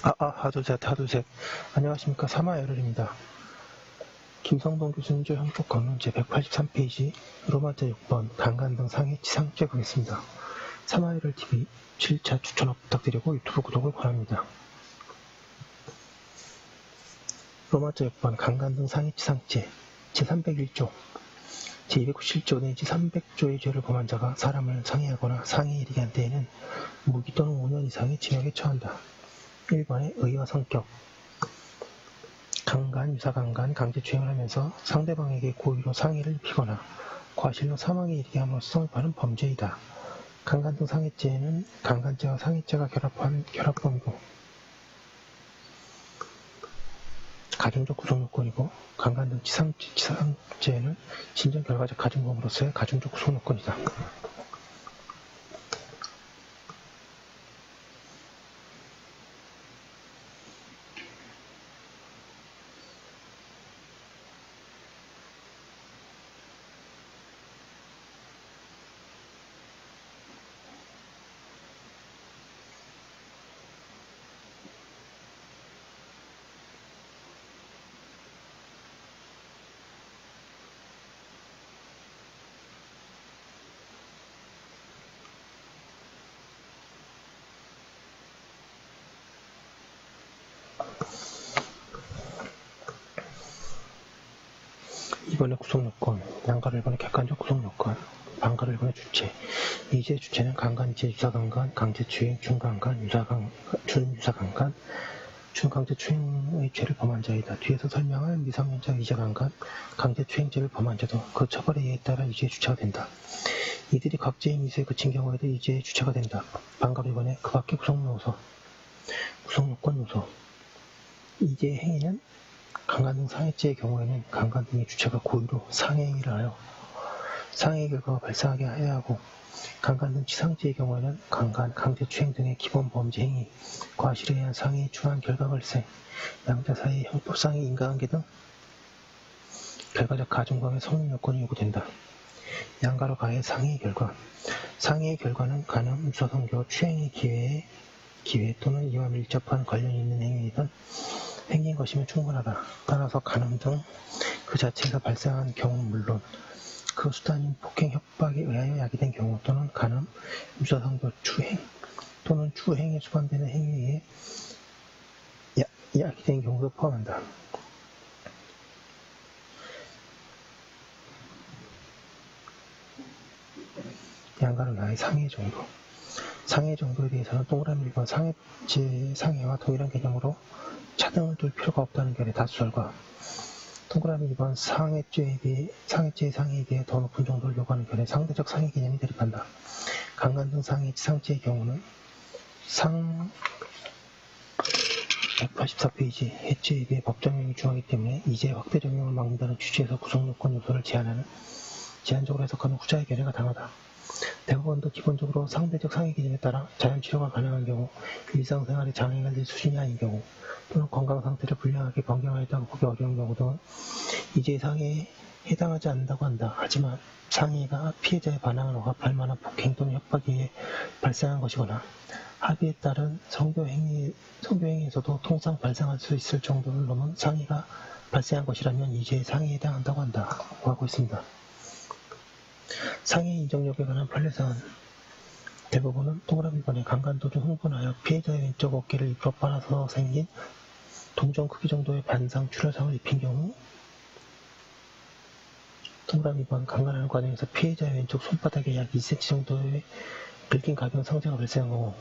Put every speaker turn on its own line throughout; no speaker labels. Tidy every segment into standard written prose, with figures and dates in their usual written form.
하두셋. 안녕하십니까. 사마열혈입니다. 김성동 교수님조 형법 강론 제183페이지 로마자 6번 강간 등 상해 치상죄 보겠습니다. 사마열혈TV 7차 추천 부탁드리고 유튜브 구독을 바랍니다. 로마자 6번 강간 등 상해 치상죄 제301조 제297조 내지 300조의 죄를 범한 자가 사람을 상해하거나 상해에 이르게 한 때에는 무기 또는 5년 이상의 징역에 처한다. 1번의 의와 성격 강간, 유사강간, 강제추행을 하면서 상대방에게 고의로 상해를 입히거나 과실로 사망에 이르게 함으로써 성립하는 범죄이다. 강간 등 상해죄는 강간죄와 상해죄가 결합한 결합범이고 가중적 구속요건이고 강간 등 치상죄는 진전결과적 가중범으로서의 가중적 구속요건이다. 이번에 구속요건, 양가를 1번의 객관적 구속요건, 반가를 1번의 주체. 이죄의 주체는 강간죄, 유사강간, 강제추행, 준강간, 준유사강간, 준강제추행의 죄를 범한 자이다. 뒤에서 설명할 미성년자 이죄강간, 강제추행죄를 범한 자도 그 처벌에 의해 따라 이죄의 주체가 된다. 이들이 각죄의 미수에 그친 경우에도 이죄의 주체가 된다. 반가로 1번에 그 밖의 구속요건 요소. 이죄의 행위는 강간 등 상해죄의 경우에는 강간 등의 주체가 고의로 상해행위를 하여 상해의 결과가 발생하게 해야 하고 강간 등 치상죄의 경우에는 강간, 강제추행 등의 기본 범죄 행위, 과실에 의한 상해에 준한 결과 발생, 양자 사이의 형법상의 인과관계 등 결과적 가중범의 성립 요건이 요구된다. 양가로 가해 상해의 결과. 상해의 결과는 간음, 유사성교, 추행의 기회 또는 이와 밀접한 관련이 있는 행위이든 행위인 것이면 충분하다. 따라서 간음 등 그 자체에서 발생한 경우 물론 그 수단인 폭행, 협박에 의하여 야기된 경우 또는 간음, 유사성교, 추행 또는 추행에 수반되는 행위에 야기된 경우도 포함한다. 양가를 나의 상해 정도. 상해 정도에 대해서는 동그라미 1번 상해와 동일한 개념으로 차등을 둘 필요가 없다는 결의 다수설과 동그라미 2번 상해죄의 상해에 대해 더 높은 정도를 요구하는 결의 상대적 상해 개념이 대립한다. 강간 등 상해 치상죄의 경우는 상 184페이지 해죄에 대해 법정형이 중요하기 때문에 이제 확대 적용을 막는다는 취지에서 구속요건 요소를 제한적으로 해석하는 후자의 결의가 강하다. 대법원도 기본적으로 상대적 상해 개념에 따라 자연치료가 가능한 경우, 일상생활에 장애가 될 수준이 아닌 경우, 또는 건강상태를 불량하게 변경하였다고 보기 어려운 경우 등은 이제 상해에 해당하지 않는다고 한다. 하지만 상해가 피해자의 반항을 억압할 만한 폭행 또는 협박에 의해 발생한 것이거나 합의에 따른 성교행위에서도 통상 발생할 수 있을 정도를 넘은 상해가 발생한 것이라면 이제 상해에 해당한다고 한다고 하고 있습니다. 상해 인정 여부에 관한 판례사항 대법원은 동그라미 1번에 강간 도중 흥분하여 피해자의 왼쪽 어깨를 입으로 빨아서 생긴 동전 크기 정도의 반상 출혈상을 입힌 경우 동그라미 2번 강간하는 과정에서 피해자의 왼쪽 손바닥에 약 2cm 정도의 긁힌 가벼운 상처가 발생한 경우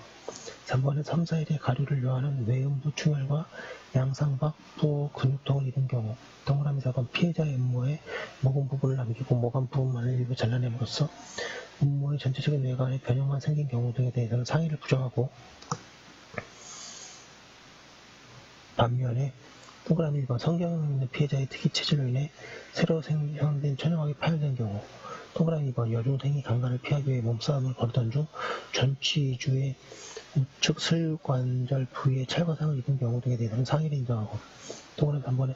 3번은 3, 4일의 가류를 요하는 외음부 충혈과 양상박부 근육통을 입은 경우 동그라미 4번 피해자의 음모에 목은 부분을 남기고 모간 부분만을 일부 잘라냄으로써 음모의 전체적인 외관에 변형만 생긴 경우 등에 대해서는 상해를 부정하고 반면에 동그라미 1번 성경을 입는 피해자의 특이 체질로 인해 새로 생성된 천형학이 파열된 경우 동그라미 2번 여중생이 강간을 피하기 위해 몸싸움을 벌이던 중 전치 2주에 우측 슬관절 부위에 찰과상을 입은 경우 등에 대해서는 상해를 인정하고 동그라미 3번에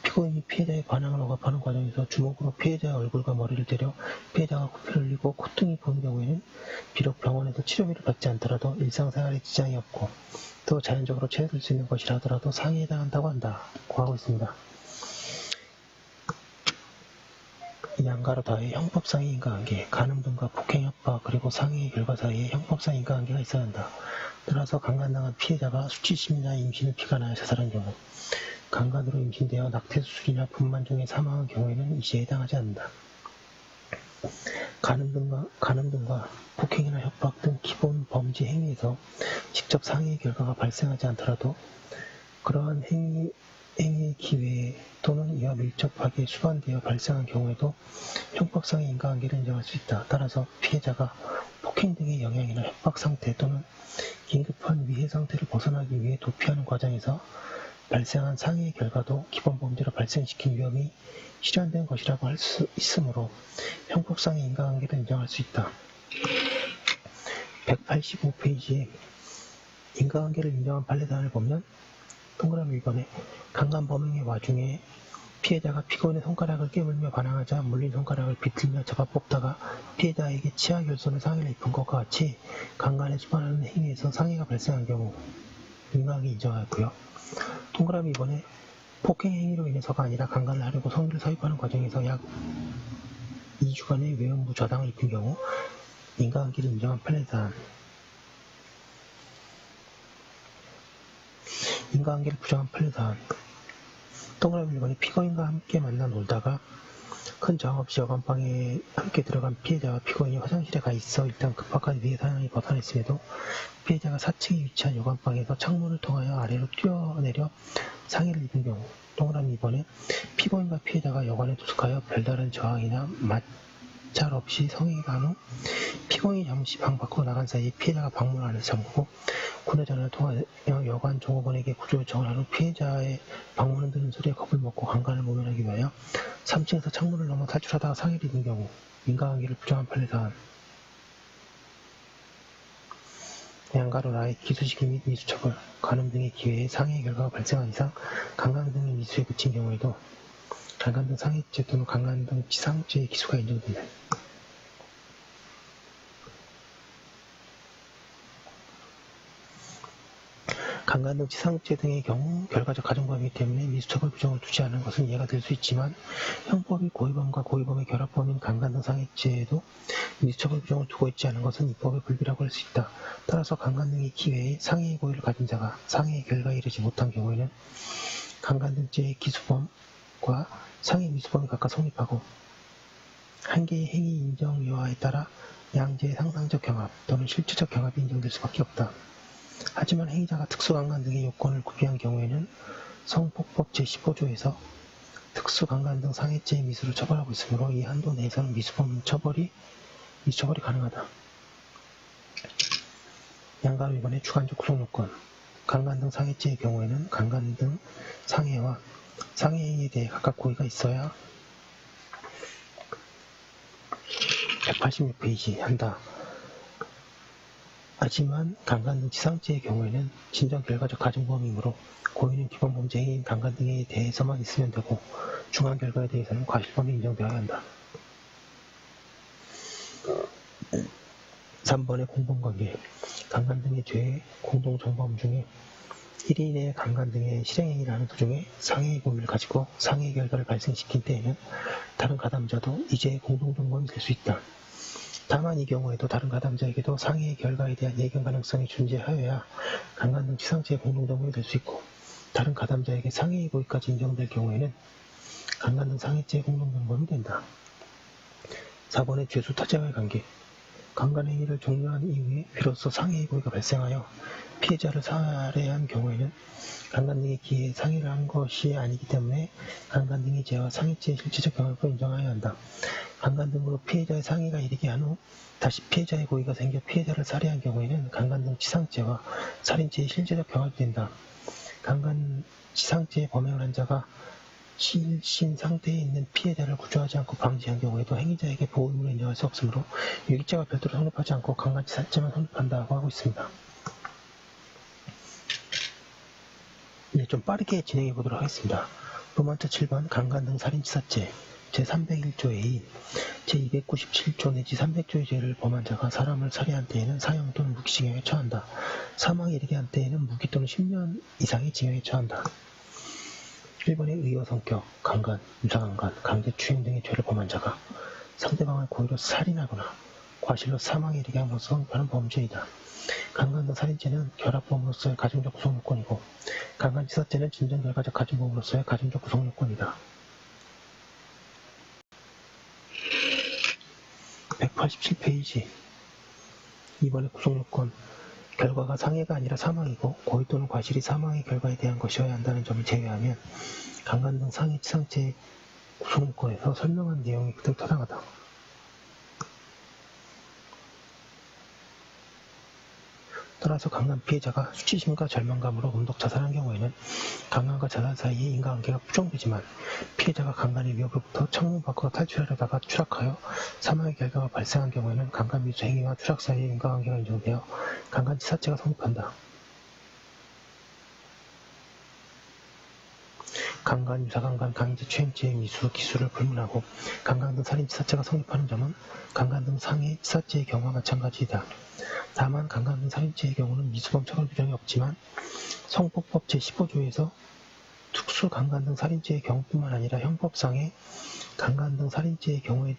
피고인이 피해자의 반항을 억압하는 과정에서 주먹으로 피해자의 얼굴과 머리를 때려 피해자가 코피를 흘리고 콧등이 부은 경우에는 비록 병원에서 치료비를 받지 않더라도 일상생활에 지장이 없고 또 자연적으로 취해들 수 있는 것이라 하더라도 상해에 해당한다고 한다고 하고 있습니다. 양가로 더해 형법상의 인과관계, 간음 등과 폭행, 협박, 그리고 상해의 결과 사이에 형법상의 인과관계가 있어야 한다. 따라서 강간당한 피해자가 수치심이나 임신을 피관하여 자살한 경우, 강간으로 임신되어 낙태수술이나 분만 중에 사망한 경우에는 이 시에 해당하지 않는다. 간음 등과 폭행이나 협박 등 기본 범죄 행위에서 직접 상해의 결과가 발생하지 않더라도 그러한 행위의 기회 또는 이와 밀접하게 수반되어 발생한 경우에도 형법상의 인과관계를 인정할 수 있다. 따라서 피해자가 폭행 등의 영향이나 협박 상태 또는 긴급한 위해 상태를 벗어나기 위해 도피하는 과정에서 발생한 상해의 결과도 기본 범죄로 발생시킨 위험이 실현된 것이라고 할 수 있으므로 형법상의 인과관계를 인정할 수 있다. 185페이지에 인과관계를 인정한 판례사안을 보면 동그라미 2번에 강간 범행의 와중에 피해자가 피고인의 손가락을 깨물며 반항하자 물린 손가락을 비틀며 잡아 뽑다가 피해자에게 치아 결손을 상해를 입힌 것과 같이 강간에 수반하는 행위에서 상해가 발생한 경우 인과관계 인정하였고요. 동그라미 2번에 폭행 행위로 인해서가 아니라 강간을 하려고 성의를 서입하는 과정에서 약 2주간의 외음부 좌당을 입힌 경우 인과관계를 인정한 판례사안, 인과관계를 부정한 판례사안. 동그라미 1번에 피고인과 함께 만나 놀다가 큰 저항 없이 여관방에 함께 들어간 피해자와 피고인이 화장실에 가 있어 일단 급박한 위해 사연이 벗어냈음에도 피해자가 4층에 위치한 여관방에서 창문을 통하여 아래로 뛰어내려 상해를 입은 경우. 동그라미 2번에 피고인과 피해자가 여관에 도착하여 별다른 저항이나 마찰 없이 성행위가 한 후 피고인이 잠시 방 밖으로 나간 사이에 피해자가 방문 안에서 잠그고 군의전화를 통하여 여관 종업원에게 구조 요청을 한 후 피해자의 방문 흔드는 소리에 겁을 먹고 강간을 모면하기 위하여 3층에서 창문을 넘어 탈출하다가 상해를 입은 경우 인과관계를 부정한 판례사안. 양가로 라의 기수시기 및 미수처벌, 간음 등의 기회에 상해의 결과가 발생한 이상 강간 등의 미수에 그친 경우에도 강간 등 상해죄 또는 강간 등 치상죄의 기수가 인정된다. 강간 등 치상죄 등의 경우 결과적 가중범이기 때문에 미수처벌 규정을 두지 않은 것은 이해가 될 수 있지만 형법이 고의범과 고의범의 결합범인 강간 등 상해죄에도 미수처벌 규정을 두고 있지 않은 것은 입법의 불비라고 할 수 있다. 따라서 강간 등의 기회에 상해의 고의를 가진 자가 상해의 결과에 이르지 못한 경우에는 강간 등 죄의 기수범과 상해 미수범이 각각 성립하고 한 개의 행위 인정 여하에 따라 양죄의 상상적 경합 또는 실체적 경합이 인정될 수밖에 없다. 하지만 행위자가 특수강간 등의 요건을 구비한 경우에는 성폭법 제15조에서 특수강간 등 상해죄의 미수를 처벌하고 있으므로 이 한도 내에서는 미수처벌이 가능하다. 양가 위반의 주관적 구성요건. 강간 등 상해죄의 경우에는 강간 등 상해와 상해 행위에 대해 각각 고의가 있어야 186페이지 한다. 하지만 강간 등 치상죄의 경우에는 진정 결과적 가중범이므로 고의는 기본 범죄 행위인 강간 등에 대해서만 있으면 되고 중한 결과에 대해서는 과실범이 인정되어야 한다. 3번의 공범관계. 강간 등의 죄의 공동정범 중에 1인의 강간 등의 실행행위를 하는 도중에 상해의 고의를 가지고 상해의 결과를 발생시킨 때에는 다른 가담자도 이 죄의 공동정범이 될 수 있다. 다만 이 경우에도 다른 가담자에게도 상해의 결과에 대한 예견 가능성이 존재하여야 강간 등 치상죄의 공동정범이 될 수 있고 다른 가담자에게 상해의 고의까지 인정될 경우에는 강간 등 상해죄의 공동정범이 된다. 4번의 죄수 타자와의 관계. 강간 행위를 종료한 이후에 비로소 상해의 고의가 발생하여 피해자를 살해한 경우에는 강간 등의 기회에 상해를 한 것이 아니기 때문에 강간 등의 죄와 상해죄의 실체적 경합을 인정하여야 한다. 강간 등으로 피해자의 상해가 이르게 한 후 다시 피해자의 고의가 생겨 피해자를 살해한 경우에는 강간 등 치상죄와 살인죄의 실체적 경합이 된다. 강간 치상죄의 범행을 한 자가 실신 상태에 있는 피해자를 구조하지 않고 방지한 경우에도 행위자에게 보호 의무를 인정할 수 없으므로 유기죄가 별도로 성립하지 않고 강간치사죄만 성립한다고 하고 있습니다. 이제 좀 빠르게 진행해 보도록 하겠습니다. 로마트 7번 강간 등 살인치사죄. 제301조 A, 제297조 내지 300조의 죄를 범한 자가 사람을 살해한 때에는 사형 또는 무기징역에 처한다. 사망에 이르게 한 때에는 무기 또는 10년 이상의 징역에 처한다. 1번의 의어 성격, 강간, 유사강간, 강제추행 등의 죄를 범한 자가 상대방을 고의로 살인하거나 과실로 사망에 이르게 함으로써 성립하는 범죄이다. 강간 등 살인죄는 결합범으로서의 가중적 구성요건이고 강간치사죄는 진전결과적 가중범으로서의 가중적 구성요건이다. 187페이지 2번의 구성요건 결과가 상해가 아니라 사망이고 고의 또는 과실이 사망의 결과에 대한 것이어야 한다는 점을 제외하면 강간 등 상해 치상죄의 구성요건에서 설명한 내용이 그대로 타당하다. 따라서 강간 피해자가 수치심과 절망감으로 음독 자살한 경우에는 강간과 자살 사이의 인과관계가 부정되지만 피해자가 강간의 위협으로부터 창문 밖으로 탈출하려다가 추락하여 사망의 결과가 발생한 경우에는 강간 미수 행위와 추락 사이의 인과관계가 인정되어 강간치사죄가 성립한다. 강간, 유사강간, 강제추행죄의 미수, 기수를 불문하고 강간 등 살인치사죄가 성립하는 점은 강간 등 상해 치사죄의 경우와 마찬가지이다. 다만 강간 등 살인죄의 경우는 미수범 처벌 규정이 없지만 성폭법 제15조에서 특수 강간 등 살인죄의 경우뿐만 아니라 형법상의 강간 등 살인죄의 경우에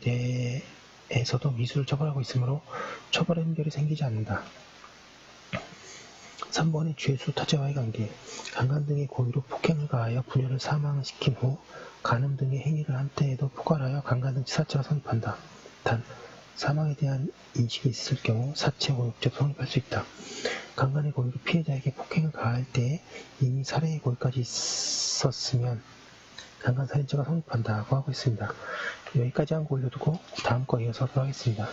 대해서도 미수를 처벌하고 있으므로 처벌의 한결이 생기지 않는다. 3번의 죄수 타죄와의 관계 강간 등의 고의로 폭행을 가하여 부녀를 사망시킨 후 간음 등의 행위를 한 때에도 포괄하여 강간 등 치사죄가 성립한다. 단 사망에 대한 인식이 있을 경우 사체 고의죄도 성립할 수 있다. 강간의 고의로 피해자에게 폭행을 가할 때에 이미 살해의 고의까지 있었으면 강간살인죄가 성립한다고 하고 있습니다. 여기까지 한 거 올려두고 다음 거 이어서 하도록 하겠습니다.